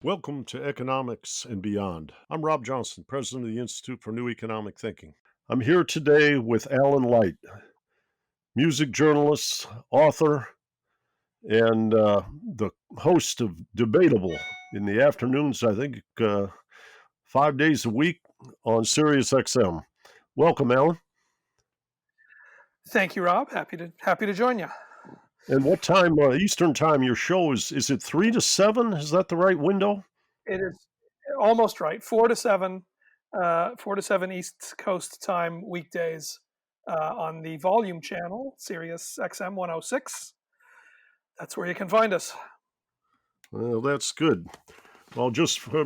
Welcome to Economics and Beyond. I'm Rob Johnson, president of the Institute for New Economic Thinking. I'm here today with Alan Light, music journalist, author, and the host of Debatable in the afternoons, I think 5 days a week on Sirius XM. Welcome, Alan. Thank you, Rob. Happy to join you. And what time, Eastern time, your show is it 3 to 7? Is that the right window? It is almost right. 4 to 7 East Coast time weekdays on the Volume channel, Sirius XM 106. That's where you can find us. Well, that's good. Well, just for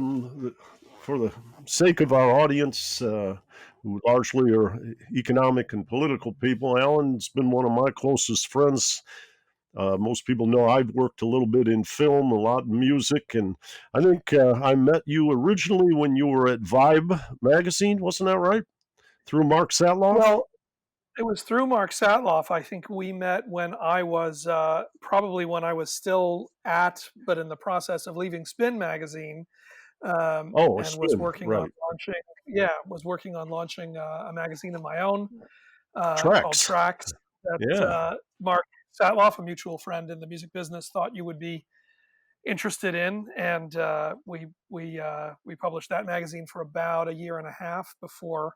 the sake of our audience, who largely are economic and political people, Alan's been one of my closest friends. Most people know I've worked a little bit in film, a lot in music, and I think I met you originally when you were at Vibe magazine, wasn't that right? Through Mark Satloff? Well, it was through Mark Satloff. I think we met when I was probably when I was still but in the process of leaving Spin magazine, and was Spin, working on right. launching. Was working on launching a magazine of my own called Tracks. Tracks. That Yeah. Mark Satloff, a mutual friend in the music business, thought you would be interested in, and we published that magazine for about a year and a half before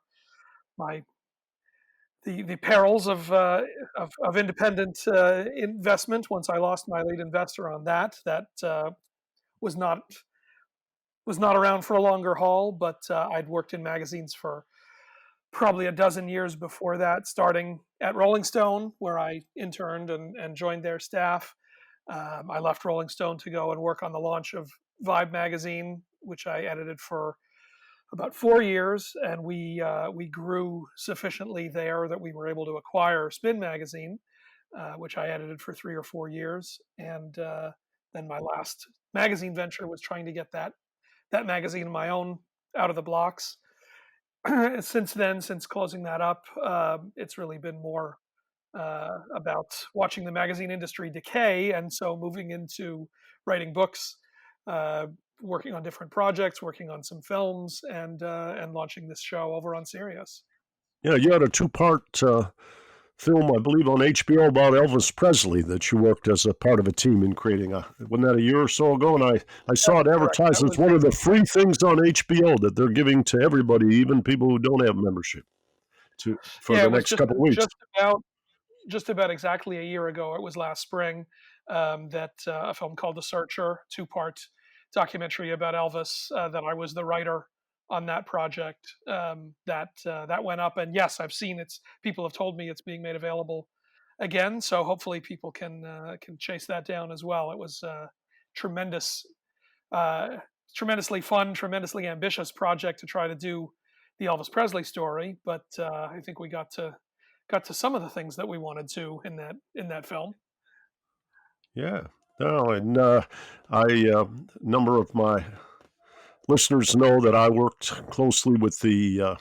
my the perils of independent investment. Once I lost my lead investor on that was not was not around for a longer haul. But I'd worked in magazines for probably a dozen years before that, starting at Rolling Stone, where I interned and joined their staff. I left Rolling Stone to go and work on the launch of Vibe magazine, which I edited for about 4 years, and we grew sufficiently there that we were able to acquire Spin magazine, which I edited for 3 or 4 years. And then my last magazine venture was trying to get that magazine of my own out of the blocks. Since then, since closing that up, it's really been more about watching the magazine industry decay, and so moving into writing books, working on different projects, working on some films, and launching this show over on Sirius. Yeah, you had a two-part film, I believe, on HBO about Elvis Presley that you worked as a part of a team in creating. Wasn't that a year or so ago? And I saw it Correct. advertised That as was one of the free things on HBO that they're giving to everybody, even people who don't have membership, for yeah. the It was next couple of weeks. just about exactly a year ago. It was last spring that a film called The Searcher, two-part documentary about Elvis, that I was the writer on that project. That went up, and yes, I've seen it. People have told me it's being made available again, so hopefully people can chase that down as well. It was tremendous, uh, tremendously fun, tremendously ambitious project to try to do the Elvis Presley story, but I think we got to some of the things that we wanted to in that film. Yeah. No, and number of my listeners know that I worked closely with the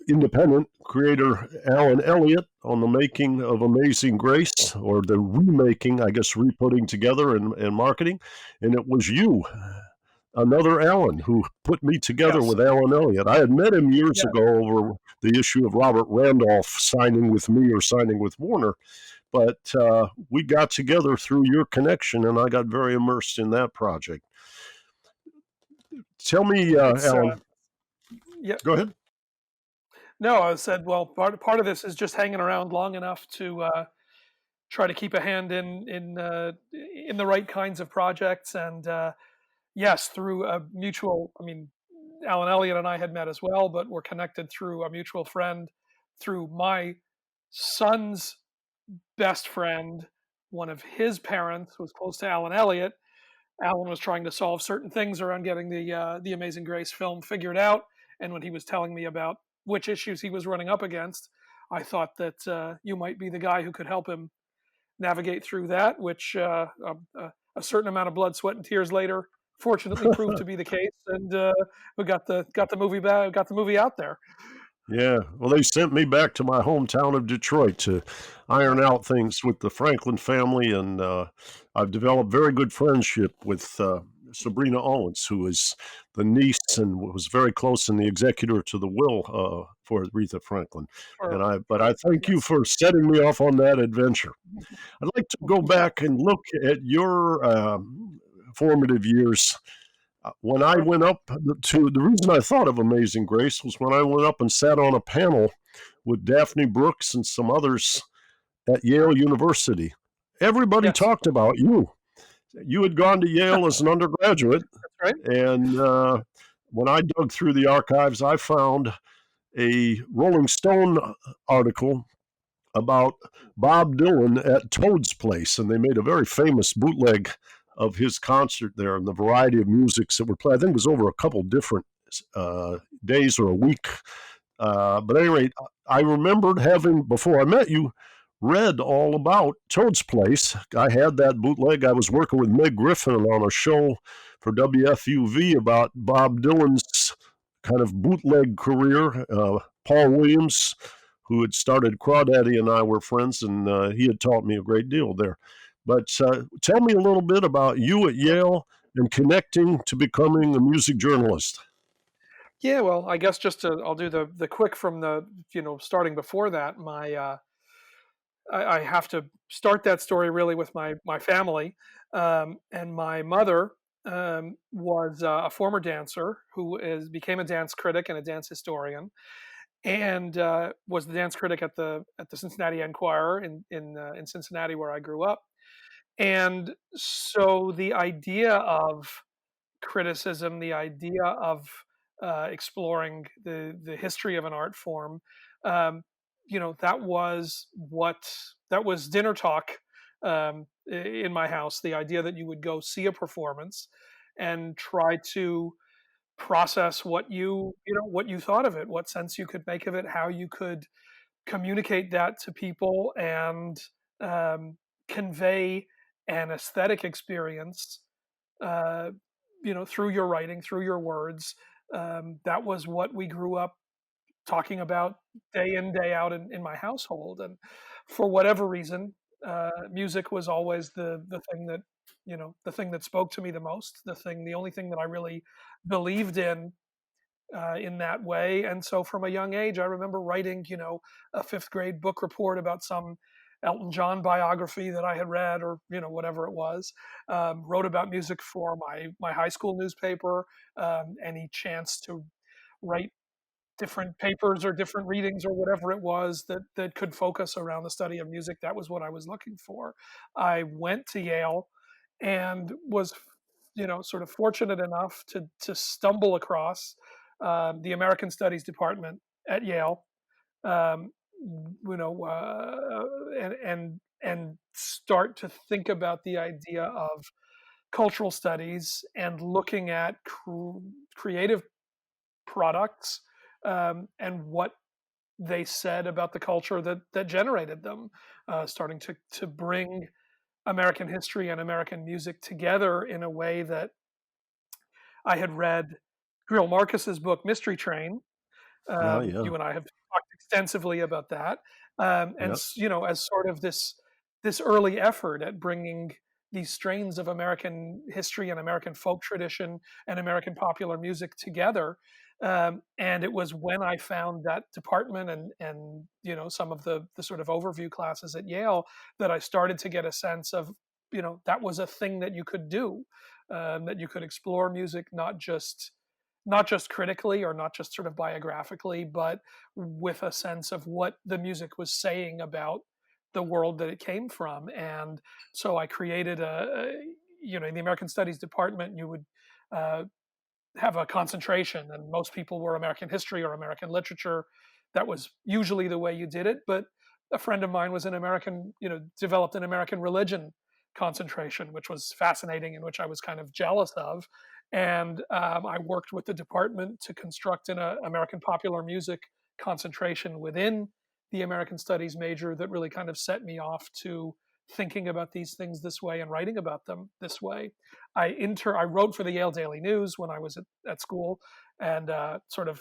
independent creator Alan Elliott on the making of Amazing Grace, or the remaking, I guess, re-putting together and marketing. And it was you, another Alan, who put me together Yes, with Alan Elliott. I had met him years yeah, ago over the issue of Robert Randolph signing with me or signing with Warner. But we got together through your connection, and I got very immersed in that project. Tell me, it's Alan. yeah. Go ahead. No, I said, well, part of this is just hanging around long enough to try to keep a hand in the right kinds of projects, and yes, through a mutual. I mean, Alan Elliott and I had met as well, but we're connected through a mutual friend, through my son's best friend. One of his parents was close to Alan Elliott. Alan was trying to solve certain things around getting the Amazing Grace film figured out, and when he was telling me about which issues he was running up against, I thought that you might be the guy who could help him navigate through that. Which a certain amount of blood, sweat, and tears later, fortunately, proved to be the case, and we got the movie out there. Yeah, well, they sent me back to my hometown of Detroit to iron out things with the Franklin family, and I've developed very good friendship with Sabrina Owens, who is the niece and was very close and the executor to the will for Aretha Franklin. For And but for I thank you yes. for setting me off on that adventure. I'd like to go Yeah, back and look at your formative years when I sure. went up to the reason I thought of Amazing Grace was when I went up and sat on a panel with Daphne Brooks and some others at Yale University. Everybody Yes, talked about you. You had gone to Yale as an undergraduate, that's right. and when I dug through the archives, I found a Rolling Stone article about Bob Dylan at Toad's Place, and they made a very famous bootleg of his concert there and the variety of musics that were played. I think it was over a couple different days or a week. But at any rate, I remembered having, before I met you, read all about Toad's Place. I had that bootleg. I was working with Meg Griffin on a show for WFUV about Bob Dylan's kind of bootleg career. Paul Williams, who had started Crawdaddy, and I were friends, and he had taught me a great deal there. But tell me a little bit about you at Yale and connecting to becoming a music journalist. Yeah, well, I guess just to I'll do the quick from the starting before that. I have to start that story really with my family, and my mother was a former dancer who is became a dance critic and a dance historian, and was the dance critic at the Cincinnati Enquirer in Cincinnati where I grew up. And so the idea of criticism, the idea of exploring the history of an art form, um, that was dinner talk in my house. The idea that you would go see a performance and try to process what you thought of it, what sense you could make of it, how you could communicate that to people and um, convey an aesthetic experience, uh, through your writing, through your words. That was what we grew up talking about day in, day out in my household. And for whatever reason, music was always the thing that, the thing that spoke to me the most, the only thing that I really believed in that way. And so from a young age, I remember writing, a fifth grade book report about some Elton John biography that I had read, or whatever it was. Wrote about music for my high school newspaper. Any chance to write different papers or different readings or whatever it was that could focus around the study of music. That was what I was looking for. I went to Yale and was, sort of fortunate enough to stumble across the American Studies department at Yale. Um, and start to think about the idea of cultural studies and looking at creative products, and what they said about the culture that generated them, starting to bring American history and American music together in a way that I had read Greil Marcus's book Mystery Train. Oh, yeah. You and I have talked extensively about that, and Yeah. as sort of this early effort at bringing these strains of American history and American folk tradition and American popular music together. And it was when I found that department and some of the sort of overview classes at Yale that I started to get a sense of that was a thing that you could do, that you could explore music not just critically or not just sort of biographically, but with a sense of what the music was saying about the world that it came from. And so I created in the American Studies department, you would uh, have a concentration, and most people were American history or American literature. That was usually the way you did it. But a friend of mine was an American, developed an American religion concentration, which was fascinating and which I was kind of jealous of. And I worked with the department to construct an American popular music concentration within the American Studies major that really kind of set me off to thinking about these things this way and writing about them this way. I wrote for the Yale Daily News when I was at school, and sort of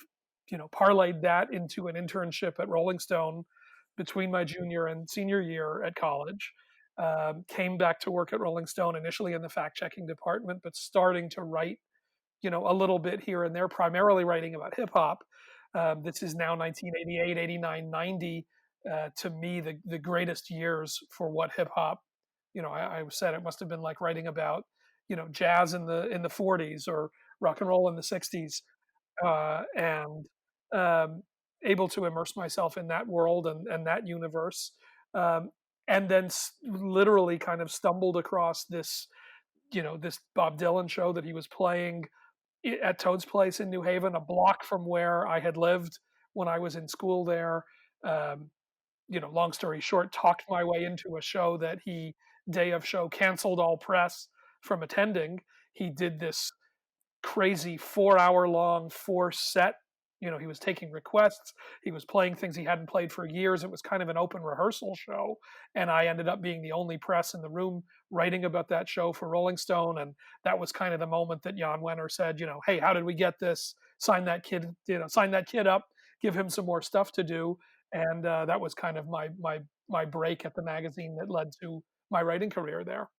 parlayed that into an internship at Rolling Stone between my junior and senior year at college. Came back to work at Rolling Stone initially in the fact checking department, but starting to write, a little bit here and there, primarily writing about hip hop. This is now 1988, 89, 90. To me, the greatest years for what hip hop. I said it must have been like writing about, jazz in the 40s or rock and roll in the 60s, and um, able to immerse myself in that world and that universe. Um, and then literally kind of stumbled across this Bob Dylan show that he was playing at Toad's Place in New Haven, a block from where I had lived when I was in school there. Um, long story short, talked my way into a show that he, day of show, canceled all press from attending. He did this crazy 4 hour long set. He was taking requests. He was playing things he hadn't played for years. It was kind of an open rehearsal show. And I ended up being the only press in the room writing about that show for Rolling Stone. And that was kind of the moment that Jan Wenner said, hey, how did we get this? Sign that kid up, give him some more stuff to do. And that was kind of my break at the magazine that led to my writing career there.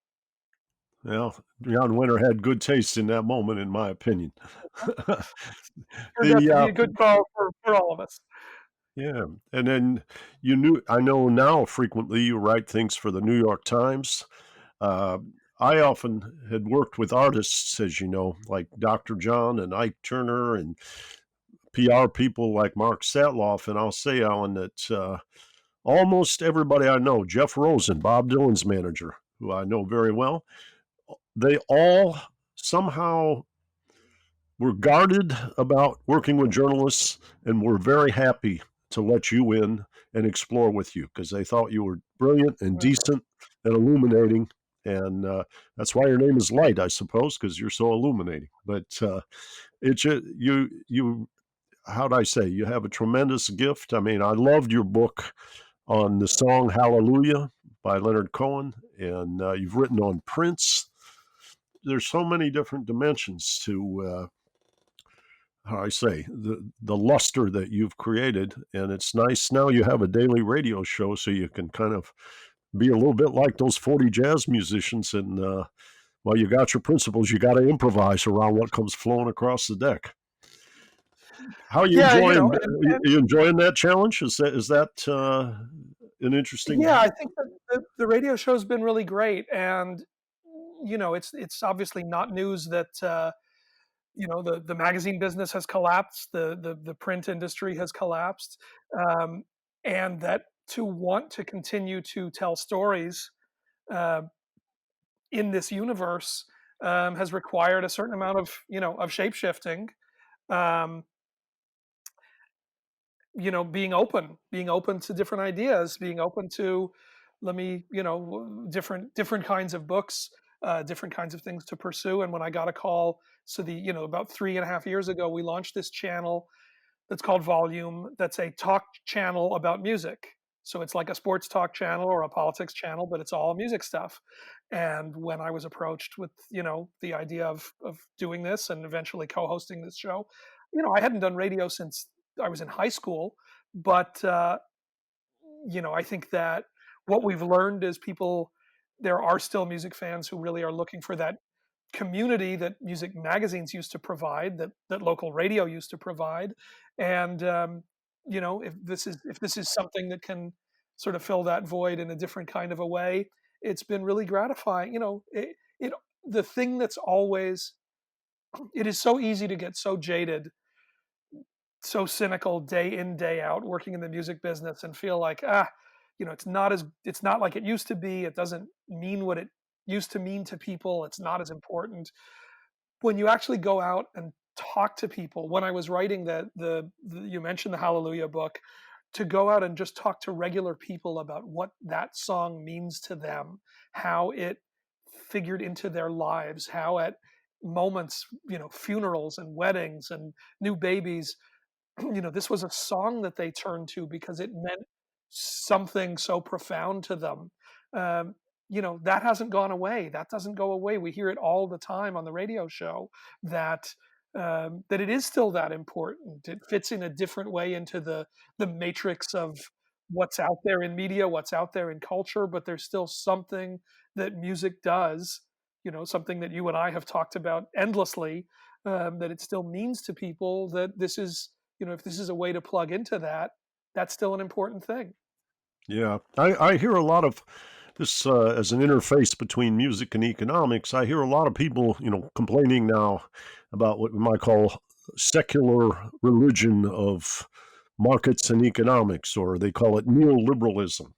Well, Jan Winter had good taste in that moment, in my opinion. Turned out the to be a good call for all of us. Yeah, and then I know now frequently you write things for the New York Times. Uh, I often had worked with artists, as you know, like Dr. John and Ike Turner and PR people like Mark Satloff. And I'll say, Alan, that almost everybody I know, Jeff Rosen, Bob Dylan's manager, who I know very well, they all somehow were guarded about working with journalists and were very happy to let you in and explore with you because they thought you were brilliant and decent and illuminating. And that's why your name is Light, I suppose, because you're so illuminating. But it's you. How'd I say? You have a tremendous gift. I mean, I loved your book on the song "Hallelujah" by Leonard Cohen, and you've written on Prince. There's so many different dimensions to how I say the luster that you've created, and it's nice now you have a daily radio show, so you can kind of be a little bit like those 40 jazz musicians, and well, you got your principles, you got to improvise around what comes flowing across the deck. How are you Yeah, enjoying? Are you enjoying that challenge? Is that an interesting? yeah, I think that the radio show's been really great, and it's obviously not news that the magazine business has collapsed, the print industry has collapsed, um, and that to want to continue to tell stories uh, in this universe has required a certain amount of shape shifting. Um, being open to different ideas, being open to different kinds of books, different kinds of things to pursue. And when I got a call, so about 3.5 years ago, we launched this channel that's called Volume, that's a talk channel about music. So it's like a sports talk channel or a politics channel, but it's all music stuff. And when I was approached with the idea of doing this and eventually co-hosting this show, I hadn't done radio since I was in high school, but I think that what we've learned is there are still music fans who really are looking for that community that music magazines used to provide, that local radio used to provide, and if this is something that can sort of fill that void in a different kind of a way, it's been really gratifying. The thing that's always, it is so easy to get so jaded, so cynical day in day out working in the music business and feel like it's not like it used to be, it doesn't mean what it used to mean to people, it's not as important. When you actually go out and talk to people, when I was writing the you mentioned the Hallelujah book, to go out and just talk to regular people about what that song means to them, how it figured into their lives, how at moments, funerals and weddings and new babies, this was a song that they turned to because it meant something so profound to them. That hasn't gone away. That doesn't go away. We hear it all the time on the radio show that that it is still that important. It fits in a different way into the matrix of what's out there in media, what's out there in culture, but there's still something that music does, something that you and I have talked about endlessly, that it still means to people that this is, if this is a way to plug into that, that's still an important thing. Yeah, I hear a lot of this as an interface between music and economics. I hear a lot of people, complaining now about what we might call secular religion of markets and economics, or they call it neoliberalism.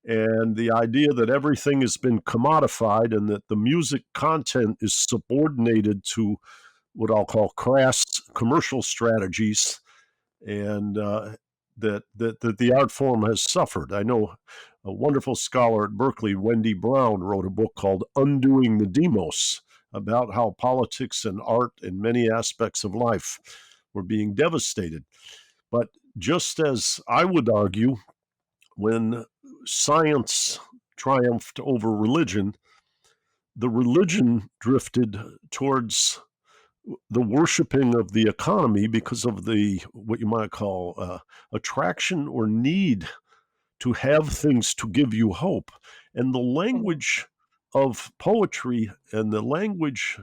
And the idea that everything has been commodified and that the music content is subordinated to what I'll call crass commercial strategies, and that the art form has suffered. I know a wonderful scholar at Berkeley, Wendy Brown, wrote a book called Undoing the Demos about how politics and art and many aspects of life were being devastated. But just as I would argue, when science triumphed over religion, the religion drifted towards the worshiping of the economy because of the what you might call attraction or need to have things to give you hope. And the Mhm. language of poetry and the language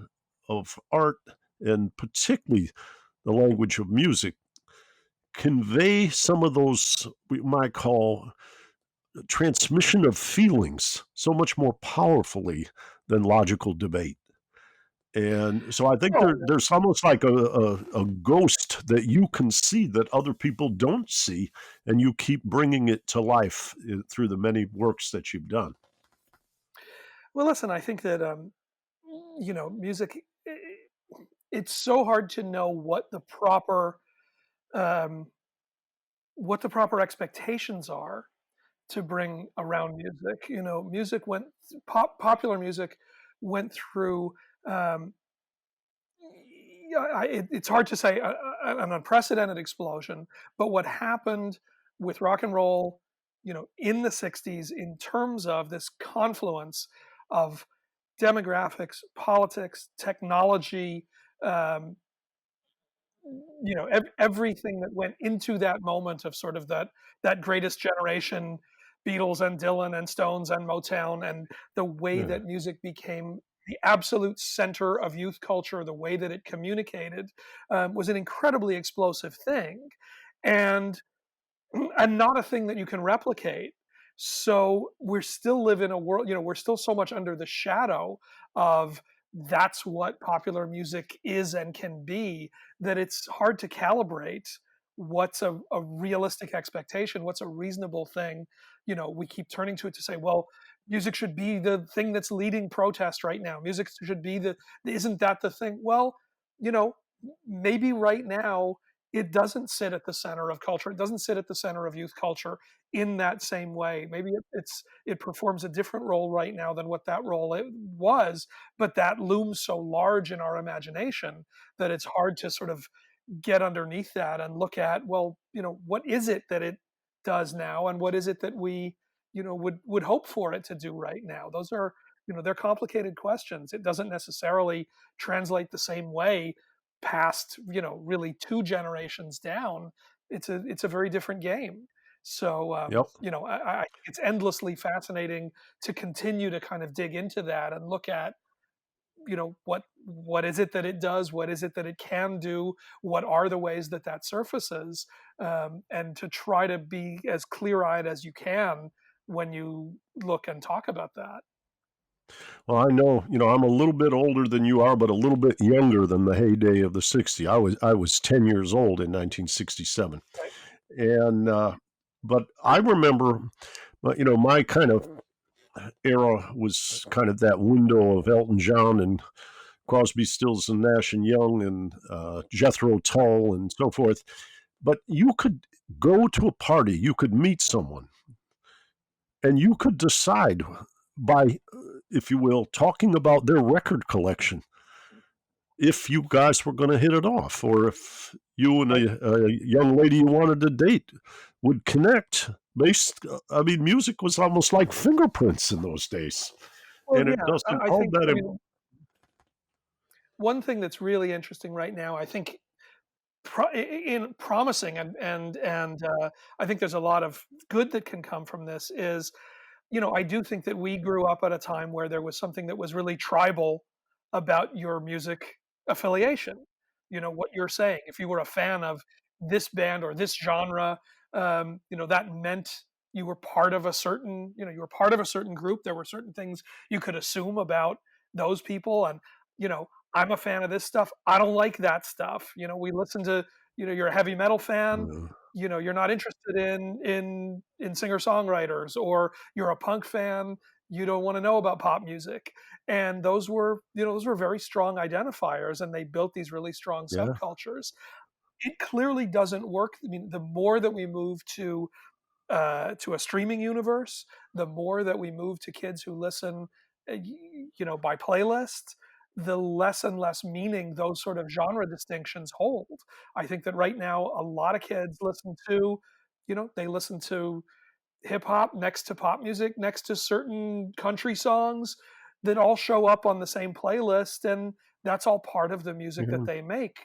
of art, and particularly the language of music, convey some of those we might call transmission of feelings so much more powerfully than logical debate. And so I think Oh, there's almost like a ghost that you can see that other people don't see, and you keep bringing it to life through the many works that you've done. well, listen, I think that music. It's so hard to know um, what the proper expectations are to bring around music. Music popular music went through. Um, yeah, it's hard to say an unprecedented explosion, but what happened with rock and roll, in the '60s, in terms of this confluence of demographics, politics, technology, um, everything that went into that moment of sort of that greatest generation, Beatles and Dylan and Stones and Motown, and the way Yeah. that music became the absolute center of youth culture, the way that it communicated, was an incredibly explosive thing, and and not a thing that you can replicate. So we're still live in a world, we're still so much under the shadow of that's what popular music is and can be, that it's hard to calibrate what's a realistic expectation, what's a reasonable thing. We keep turning to it to say, well, music should be the thing that's leading protest right now. Music should be isn't that the thing? Well, you know, maybe right now it doesn't sit at the center of culture. It doesn't sit at the center of youth culture in that same way. Maybe it performs a different role right now than what that role was, but that looms so large in our imagination that it's hard to sort of get underneath that and look at, well, what is it that it does now, and what is it that we, would hope for it to do right now. Those are, they're complicated questions. It doesn't necessarily translate the same way past, really two generations down. It's a very different game. So Yep. I think it's endlessly fascinating to continue to kind of dig into that and look at, what is it that it does, what is it that it can do, what are the ways that that surfaces, and to try to be as clear-eyed as you can when you look and talk about that. Well, I know, I'm a little bit older than you are, but a little bit younger than the heyday of the '60s. I was 10 years old in 1967. Right. And but I remember, my kind of era was kind of that window of Elton John and Crosby, Stills and Nash and Young and Jethro Tull and so forth. But you could go to a party, you could meet someone, and you could decide by, if you will, talking about their record collection, if you guys were going to hit it off, or if you and Right. a young lady you wanted to date would connect. I mean, music was almost like fingerprints in those days, Well, and yeah, it doesn't I hold think, that. I mean, one thing that's really interesting right now, I think, in promising, and I think there's a lot of good that can come from this. Is I do think that we grew up at a time where there was something that was really tribal about your music affiliation. What you're saying. If you were a fan of this band or this genre, that meant you were part of a certain, you were part of a certain group. There were certain things you could assume about those people, and you know, I'm a fan of this stuff. I don't like that stuff. We listen to, you're a heavy metal fan. Uh, You're not interested in singer songwriters, or you're a punk fan. You don't want to know about pop music. And those were very strong identifiers, and they built these really strong yeah, subcultures. It clearly doesn't work. I mean, the more that we move to a streaming universe, the more that we move to kids who listen, by playlist, the less and less meaning those sort of genre distinctions hold. I think that right now a lot of kids listen to hip hop next to pop music, next to certain country songs that all show up on the same playlist, and that's all part of the music yeah, that they make.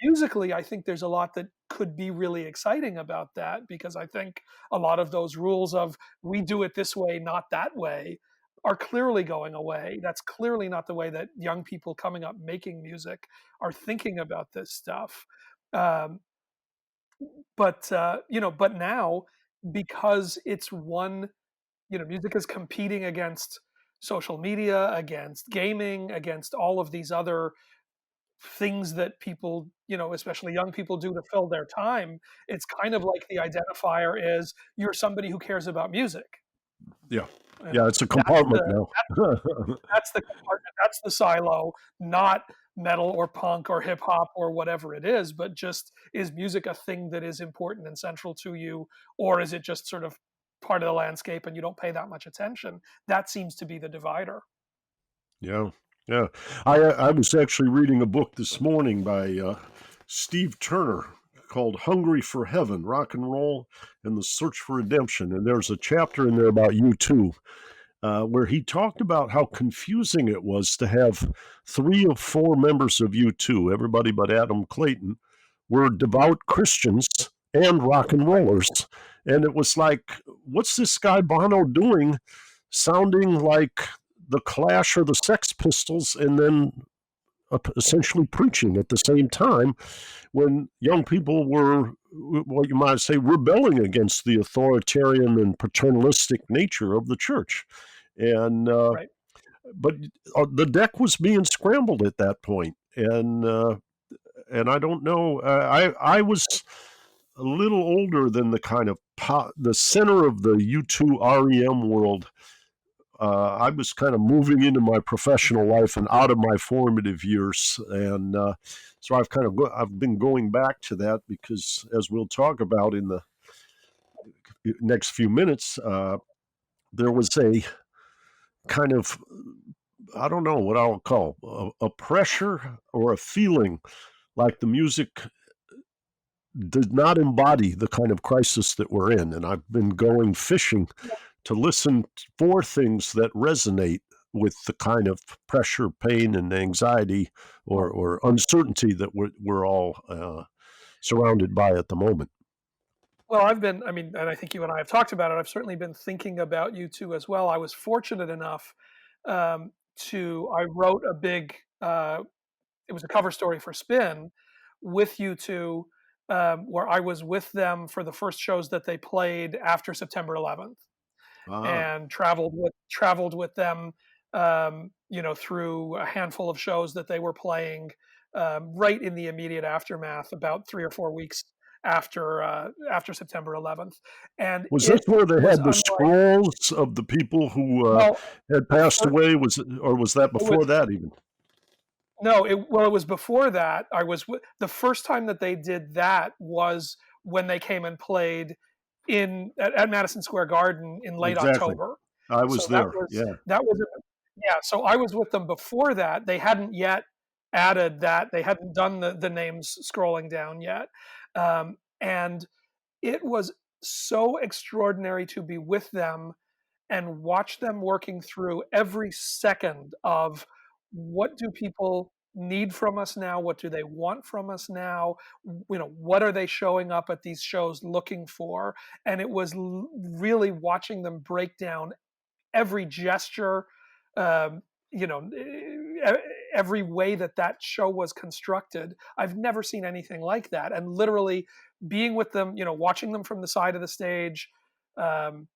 Musically, I think there's a lot that could be really exciting about that, because I think a lot of those rules of we do it this way, not that way, are clearly going away. That's clearly not the way that young people coming up making music are thinking about this stuff. Um, but now, because it's one, music is competing against social media, against gaming, against all of these other things that people, especially young people, do to fill their time. It's kind of like the identifier is you're somebody who cares about music. yeah, You yeah. know, It's a that's compartment the now. that's the compartment, that's the silo, not metal or punk or hip hop or whatever it is, but just, is music a thing that is important and central to you, or is it just sort of part of the landscape and you don't pay that much attention? That seems to be the divider. Yeah, yeah. I was actually reading a book this morning by Steve Turner called "Hungry for Heaven: Rock and Roll and the Search for Redemption," and there's a chapter in there about U2, where he talked about how confusing it was to have three of four members of U2, everybody but Adam Clayton, were devout Christians and rock and Right. rollers. And it was like, what's this guy Bono doing sounding like the Clash or the Sex Pistols, and then essentially preaching at the same time when young people were, what you might say, rebelling against the authoritarian and paternalistic nature of the church. And Right. but the deck was being scrambled at that point, and I don't know. I was a little older than the kind of the center of the U2 REM world. I was kind of moving into my professional life and out of my formative years, and so I've been going back to that because, as we'll talk about in the next few minutes, there was a kind of, I don't know what I'll call a pressure or a feeling like the music did not embody the kind of crisis that we're in, and I've been going fishing to listen for things that resonate with the kind of pressure, pain, and anxiety or uncertainty that we're all surrounded by at the moment. Well, I mean, and I think you and I have talked about it. I've certainly been thinking about U2 as well. I was fortunate enough I wrote it was a cover story for Spin with U2, where I was with them for the first shows that they played after September 11th, Ah, and traveled with them, through a handful of shows that they were playing, right in the immediate aftermath, about 3 or 4 weeks after September 11th, and was this it where they was had the unlike. scrolls of the people who Well, had the passed fir- away? Or was that it was before that even? no, it was before that. The first time that they did that was when they came and played at Madison Square Garden in late Exactly. October. I So was there. Yeah. that was yeah. So I was with them before that. They hadn't yet added that. They hadn't done the names scrolling down yet, and it was so extraordinary to be with them and watch them working through every second of what do people need from us now? What do they want from us now? What are they showing up at these shows looking for? And it was really watching them break down every gesture, um, you know, every way that show was constructed. I've never seen anything like that. And literally being with them, watching them from the side of the stage. Um,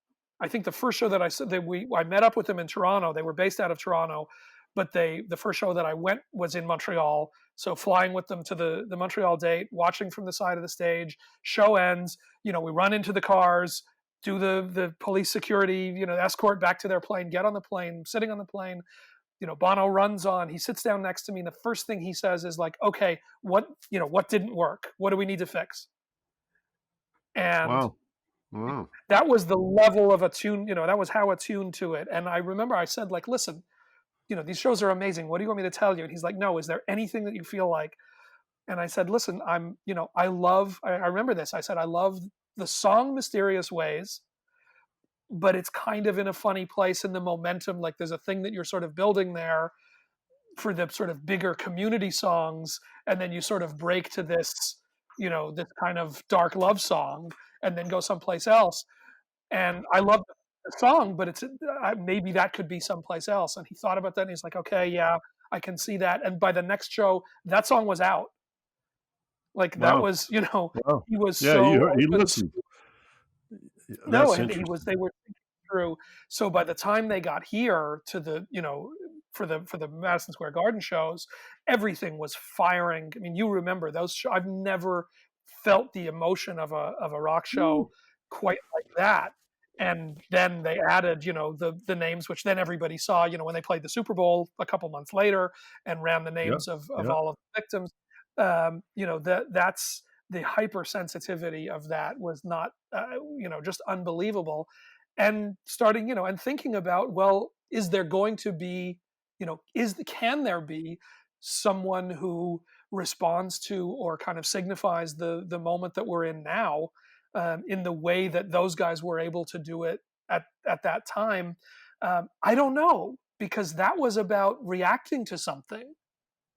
I think the first show that I said that I met up with them in Toronto. They were based out of Toronto, but the first show that I went was in Montreal. So flying with them to the Montreal date, watching from the side of the stage. Show ends. We run into the cars, do the police security, escort back to their plane, get on the plane, sitting on the plane. Bono runs on, he sits down next to me, and the first thing he says is like, okay, what didn't work? What do we need to fix? And Wow. Wow. that was the level of attune, that was how attuned to it. And I remember I said, like, listen, these shows are amazing. What do you want me to tell you? And he's like, no, is there anything that you feel like? And I said, listen, I remember this. I said, I love the song Mysterious Ways, but it's kind of in a funny place in the momentum. Like there's a thing that you're sort of building there for the sort of bigger community songs. And then you sort of break to this, this kind of dark love song and then go someplace else. And I love the song, but maybe that could be someplace else. And he thought about that and he's like, okay, yeah, I can see that. And by the next show, that song was out. Like that Wow. was, Wow. he was Yeah, so he open. listened. No, That's and interesting. they were thinking through. So by the time they got here to the, for the Madison Square Garden shows, everything was firing. I mean, you remember those I've never felt the emotion of a rock show Ooh. quite like that. And then they added, the names, which then everybody saw, when they played the Super Bowl a couple months later and ran the Yeah. names of Yeah. all of the victims. That's the hypersensitivity of that was not, just unbelievable. And starting, and thinking about, well, is there going to be, can there be someone who responds to or kind of signifies the moment that we're in now, in the way that those guys were able to do it at that time? I don't know, because that was about reacting to something.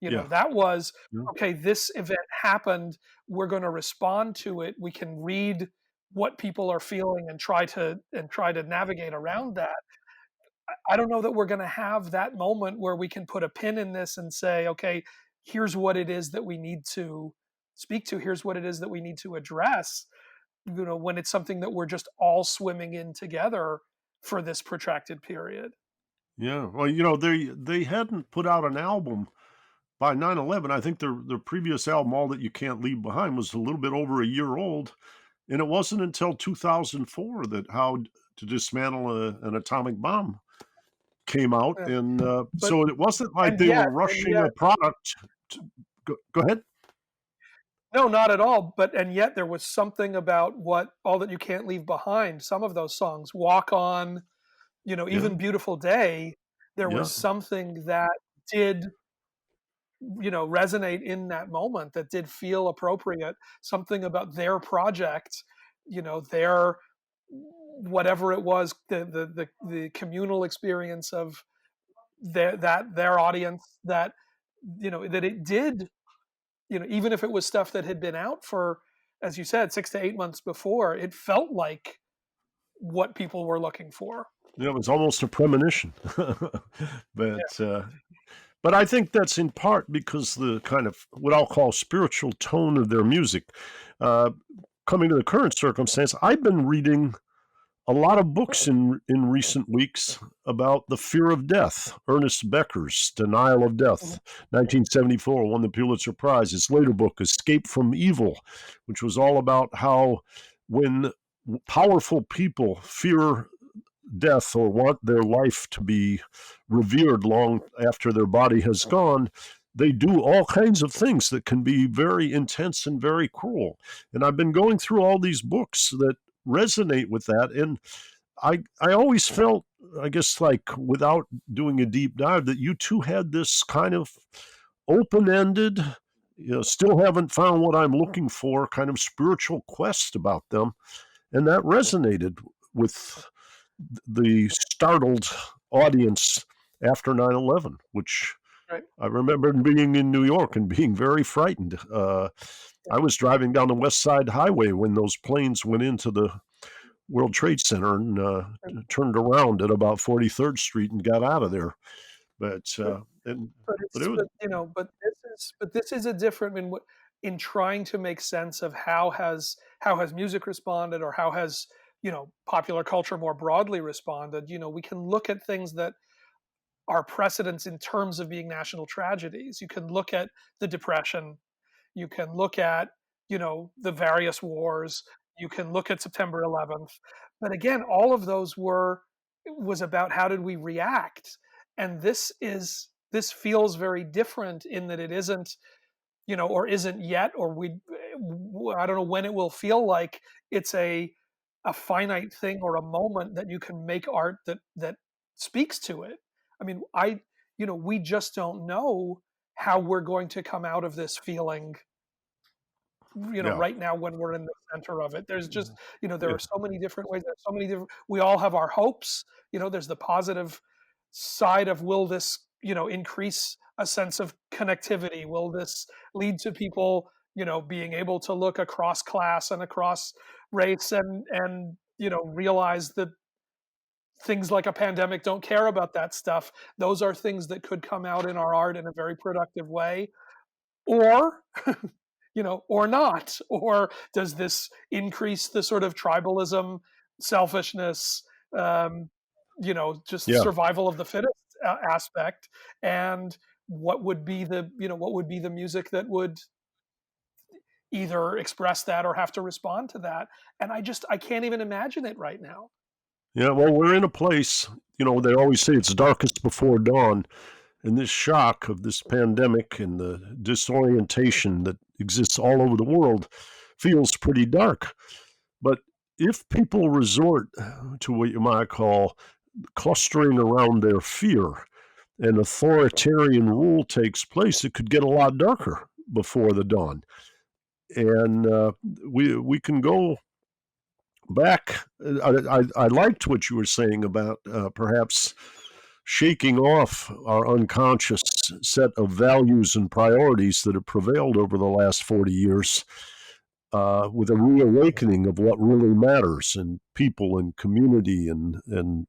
Yeah. That was, Yeah. okay, this event happened. We're going to respond to it. We can read what people are feeling and try to navigate around that. I don't know that we're going to have that moment where we can put a pin in this and say, okay, here's what it is that we need to speak to. Here's what it is that we need to address. When it's something that we're just all swimming in together for this protracted period. Yeah. Well, they hadn't put out an album by 9/11. I think their previous album, All That You Can't Leave Behind, was a little bit over a year old. And it wasn't until 2004 that How to Dismantle an Atomic Bomb came out. Yeah. And But so it wasn't like and they yet were and rushing yet a product. Go ahead. No, not at all. And yet there was something about what All That You Can't Leave Behind. Some of those songs, Walk On, Yeah. even Beautiful Day, there Yeah. was something that did, resonate in that moment, that did feel appropriate. Something about their project, their whatever it was, the communal experience of their audience, that that it did, even if it was stuff that had been out for, as you said, 6 to 8 months before, it felt like what people were looking for. It was almost a premonition. Yeah. but but I think that's in part because the kind of what I'll call spiritual tone of their music. Uh, Coming to the current circumstance, I've been reading a lot of books in recent weeks about the fear of death. Ernest Becker's Denial of Mhm. Death, 1974, won the Pulitzer Prize. His later book, Escape from Evil, which was all about how when powerful people fear death or want their life to be revered long after their body has gone, they do all kinds of things that can be very intense and very cruel. And I've been going through all these books that resonate with that. And I always felt, I guess, like without doing a deep dive, that you two had this kind of open ended, still haven't found what I'm looking for kind of spiritual quest about them. And that resonated with the startled audience after 9/11, which Right. I remember being in New York and being very frightened. I was driving down the West Side Highway when those planes went into the World Trade Center and Right. turned around at about 43rd Street and got out of there. But But and but but it's it was but you know but this is a different in what in trying to make sense of how has music responded, or how has popular culture more broadly responded. We can look at things that are precedents in terms of being national tragedies. You can look at the Depression. You can look at the various wars. You can look at September 11th. But again, all of those was about how did we react. And this feels very different in that it isn't, or isn't yet, or I don't know when it will feel like it's a finite thing or a moment that you can make art that speaks to it. I mean, we just don't know how we're going to come out of this feeling, yeah right now when we're in the center of it. There's just, there yeah are so many different ways. There's so many different. We all have our hopes. There's the positive side of, will this, increase a sense of connectivity? Will this lead to people, being able to look across class and across race and realize that things like a pandemic don't care about that stuff. Those are things that could come out in our art in a very productive way. Or or not? Or does this increase the sort of tribalism, selfishness, um, just yeah survival of the fittest aspect? And what would be the music that would either express that or have to respond to that? And I can't even imagine it right now. yeah. Well, we're in a place. They always say it's darkest before dawn, and this shock of this pandemic and the disorientation that exists all over the world feels pretty dark. But if people resort to what you might call clustering around their fear and authoritarian rule takes place, it could get a lot darker before the dawn. And we can go back. I liked what you were saying about perhaps shaking off our unconscious set of values and priorities that have prevailed over the last 40 years with a reawakening of what really matters, and people and community and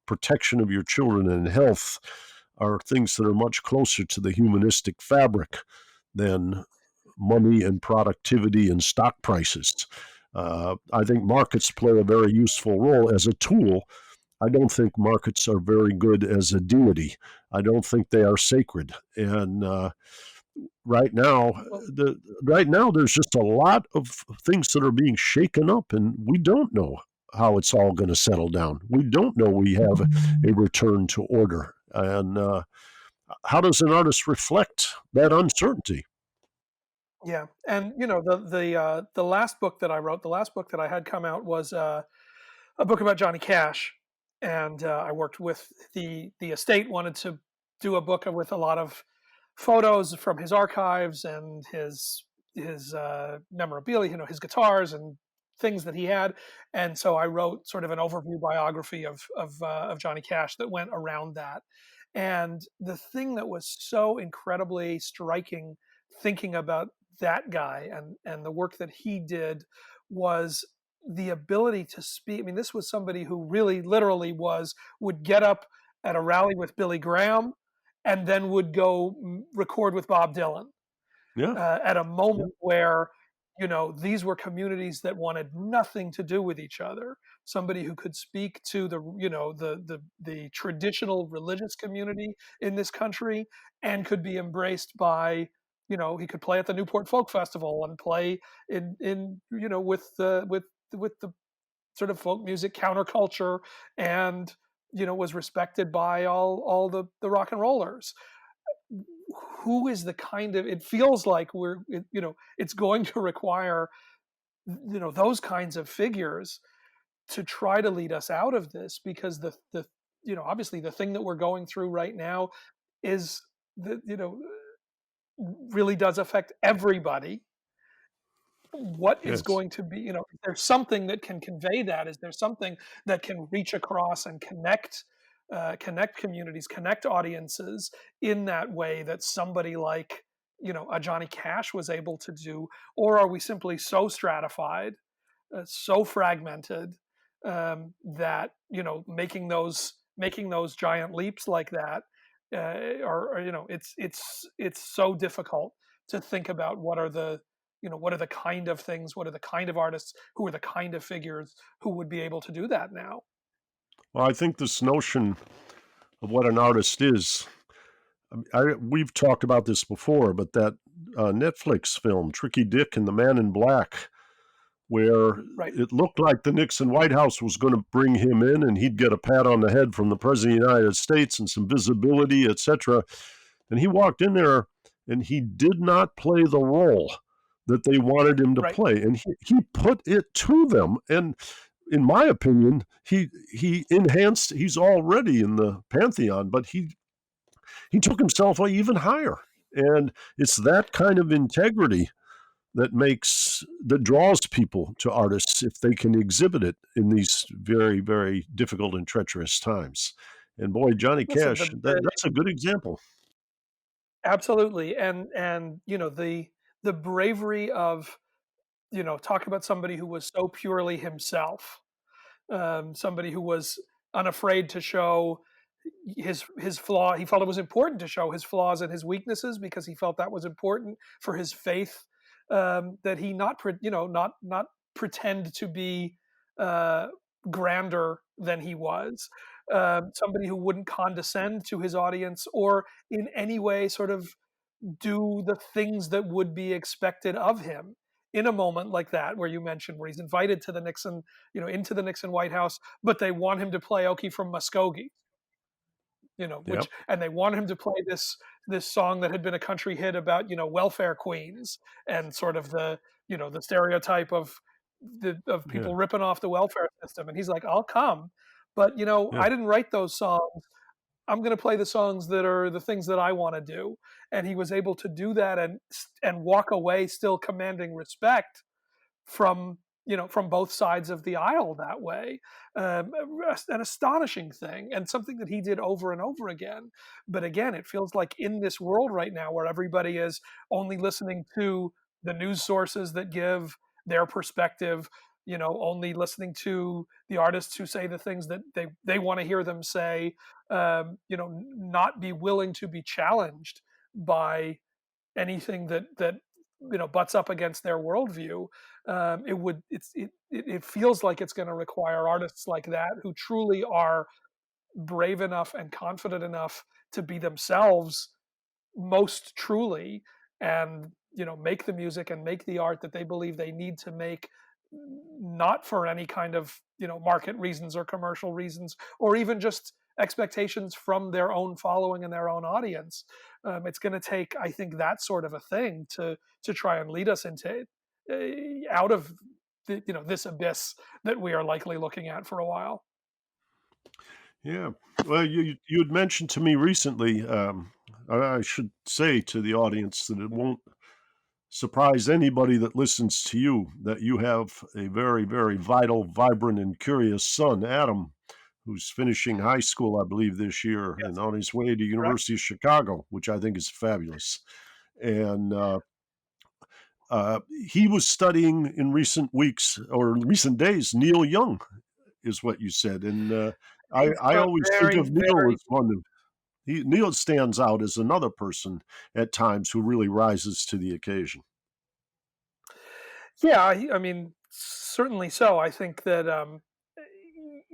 protection of your children and health are things that are much closer to the humanistic fabric than money and productivity and stock prices. I think markets play a very useful role as a tool. I don't think markets are very good as a deity. I don't think they are sacred. And right now, Well, right now, there's just a lot of things that are being shaken up, and we don't know how it's all going to settle down. We don't know we have a return to order. And how does an artist reflect that uncertainty? yeah, and the last book that I wrote, the last book that I had come out was a book about Johnny Cash, and I worked with the estate wanted to do a book with a lot of photos from his archives and his memorabilia, his guitars and things that he had. And so I wrote sort of an overview biography of Johnny Cash that went around that. And the thing that was so incredibly striking, thinking about that guy and the work that he did, was the ability to speak. I mean, this was somebody who really literally would get up at a rally with Billy Graham and then would go record with Bob Dylan Yeah, at a yeah, moment where these were communities that wanted nothing to do with each other. Somebody who could speak to the traditional religious community in this country and could be embraced by, he could play at the Newport Folk Festival and play in with the sort of folk music counterculture, and was respected by all the rock and rollers. Who is the kind of, it feels like it's going to require those kinds of figures to try to lead us out of this, because the obviously the thing that we're going through right now is that really does affect everybody. What is yes. going to be, is there something that can convey that? Is there something that can reach across and connect connect communities, connect audiences in that way that somebody like, a Johnny Cash was able to do? Or are we simply so stratified, so fragmented, that making those giant leaps like that, it's so difficult to think about what are the kind of things, what are the kind of artists, who are the kind of figures who would be able to do that now. Well, I think this notion of what an artist is, we've talked about this before, but that Netflix film, Tricky Dick and the Man in Black, where Right. it looked like the Nixon White House was going to bring him in and he'd get a pat on the head from the President of the United States and some visibility, etc. And he walked in there and he did not play the role that they wanted him to Right. play. And he put it to them. And in my opinion, he enhanced, he's already in the pantheon, but he took himself even higher. And it's that kind of integrity that draws people to artists if they can exhibit it in these very, very difficult and treacherous times. And boy, Johnny Listen, Cash, that's a good example. absolutely, and the bravery of, talk about somebody who was so purely himself, somebody who was unafraid to show his flaw. He felt it was important to show his flaws and his weaknesses because he felt that was important for his faith. That he not pretend to be uh, grander than he was. Somebody who wouldn't condescend to his audience or in any way sort of do the things that would be expected of him in a moment like that, where you mentioned, where he's invited to the Nixon, into the Nixon White House, but they want him to play Okie from Muskogee, Yeah, and they wanted him to play this song that had been a country hit about, welfare queens and sort of the stereotype of yeah, people ripping off the welfare system. And he's like, I'll come, but yeah, I didn't write those songs. I'm going to play the songs that are the things that I want to do. And he was able to do that and walk away still commanding respect from from both sides of the aisle that way. um, an astonishing thing and something that he did over and over again. But again, it feels like in this world right now where everybody is only listening to the news sources that give their perspective, only listening to the artists who say the things that they want to hear them say, not be willing to be challenged by anything that butts up against their worldview. It feels like it's going to require artists like that who truly are brave enough and confident enough to be themselves most truly, and make the music and make the art that they believe they need to make, not for any kind of market reasons or commercial reasons or even just expectations from their own following and their own audience. It's going to take, I think, that sort of a thing to try and lead us into out of this abyss that we are likely looking at for a while. yeah. Well, you had mentioned to me recently. I should say to the audience that it won't surprise anybody that listens to you that you have a very, very vital, vibrant, and curious son, Adam, who's finishing high school, I believe, this year and Yes, on his way to correct. University of Chicago, which I think is fabulous. And he was studying in recent weeks or recent days. Neil Young is what you said, and He's I a always think very, of Neil very as one of Neil stands out as another person at times who really rises to the occasion. Yeah, I mean, certainly so. I think that,